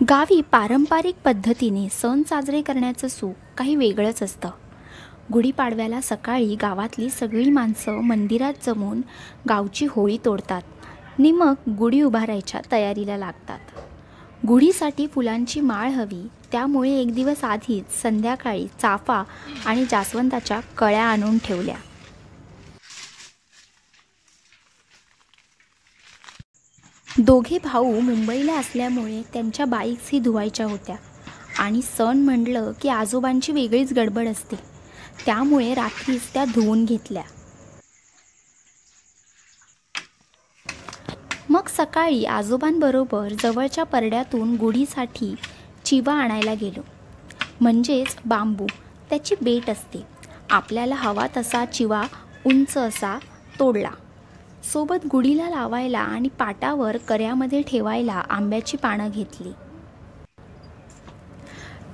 गावी पारंपरिक पद्धतीने सण साजरे करण्याचं सुख काही वेगळंच असतं. गुढीपाडव्याला सकाळी गावातली सगळी माणसं मंदिरात जमून गावची होळी तोडतात आणि मग गुढी उभारायच्या तयारीला लागतात. गुढीसाठी फुलांची माळ हवी, त्यामुळे एक दिवस आधीच संध्याकाळी चाफा आणि जास्वंदाच्या कळ्या आणून ठेवल्या. दोघे भाऊ मुंबईला असल्यामुळे त्यांच्या बाईक्सही धुवायच्या होत्या आणि सण म्हटलं की आजोबांची वेगळीच गडबड असते, त्यामुळे रात्रीच त्या धुवून घेतल्या. मग सकाळी आजोबांबरोबर जवळच्या परड्यातून गुढीसाठी चिवा आणायला गेलो, म्हणजेच बांबू. त्याची बेट असते. आपल्याला हवा तसा चिवा उंच असा तोडला. सोबत गुढीला लावायला आणि पाटावर कर्यामध्ये ठेवायला आंब्याची पानं घेतली.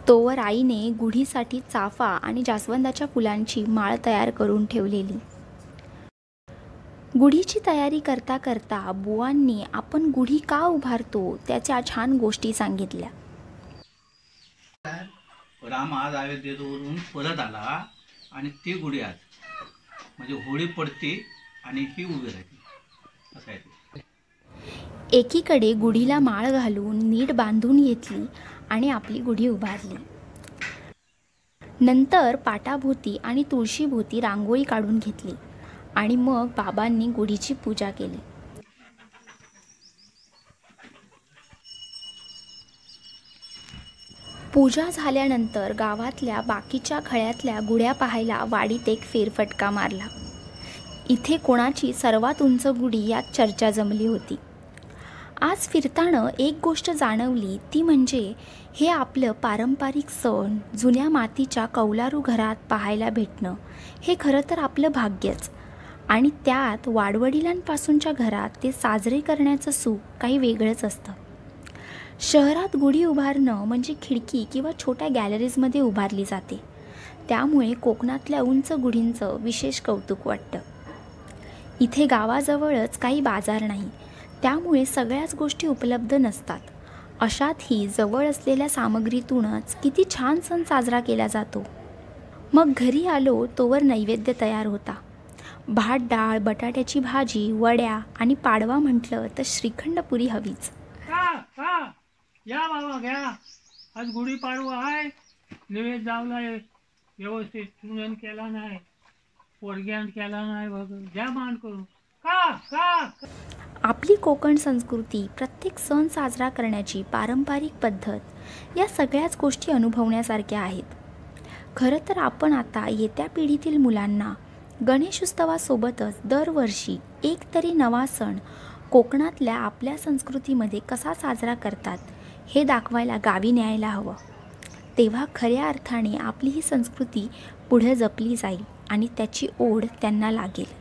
तोवर आईने गुढीसाठी चाफा आणि जास्वंदाच्या फुलांची माळ तयार करून ठेवलेली. गुढीची तयारी करता करता बुवांनी आपण गुढी का उभारतो त्याच्या छान गोष्टी सांगितल्या. राम आज अयोध्येवरून परत आला आणि ती गुढी आज म्हणजे होळी पडते आणि ही उभी राहते असं आहे ते. एकीकडे गुढीला माळ घालून नीट बांधून घेतली आणि आपली गुढी उभारली. नंतर पाटाभोवती आणि तुळशीभोवती रांगोळी काढून घेतली आणि मग बाबांनी गुढीची पूजा केली. पूजा झाल्यानंतर गावातल्या बाकीच्या खळ्यातल्या गुढ्या पाहायला वाडीत एक फेरफटका मारला. इथे कोणाची सर्वात उंच गुढी यात चर्चा जमली होती. आज फिरताना एक गोष्ट जाणवली, ती म्हणजे हे आपलं पारंपरिक सण जुन्या मातीच्या कौलारू घरात पाहायला भेटणं हे खरं तर आपलं भाग्यच. आणि त्यात वाडवडिलांपासूनच्या घरात ते साजरे करण्याचं सुख काही वेगळंच असतं. शहरात गुढी उभारणं म्हणजे खिडकी किंवा छोट्या गॅलरीजमध्ये उभारली जाते, त्यामुळे कोकणातल्या उंच गुढींचं विशेष कौतुक वाटतं. इथे गावाजवळच काही बाजार नाही, त्यामुळे सगळ्याच गोष्टी उपलब्ध नसतात. अशातही जवळ असलेल्या सामग्रीतूनच किती छान सण साजरा केला जातो. मग घरी आलो तोवर नैवेद्य तयार होता. भात डाळ, बटाट्याची भाजी, वड्या आणि पाडवा म्हटलं तर श्रीखंड पुरी हवीच. या बाबा घ्या, आज गुढी पाडवा आहे. नैवेद्य जावलाय व्यवस्थित, पूजन केला नाही, पोरग्यान केला नाही, बघ घ्या मान करून. आपली कोकण संस्कृती, प्रत्येक सण साजरा करण्याची पारंपरिक पद्धत या सगळ्याच गोष्टी अनुभवण्यासारख्या आहेत. खरं तर आपण आता येत्या पिढीतील मुलांना गणेशोत्सवासोबतच दरवर्षी एक तरी नवा सण कोकणातल्या आपल्या संस्कृतीमध्ये कसा साजरा करतात हे दाखवायला गावी न्यायला हवं. तेव्हा खऱ्या अर्थाने आपली ही संस्कृती पुढे जपली जाईल आणि त्याची ओढ त्यांना लागेल.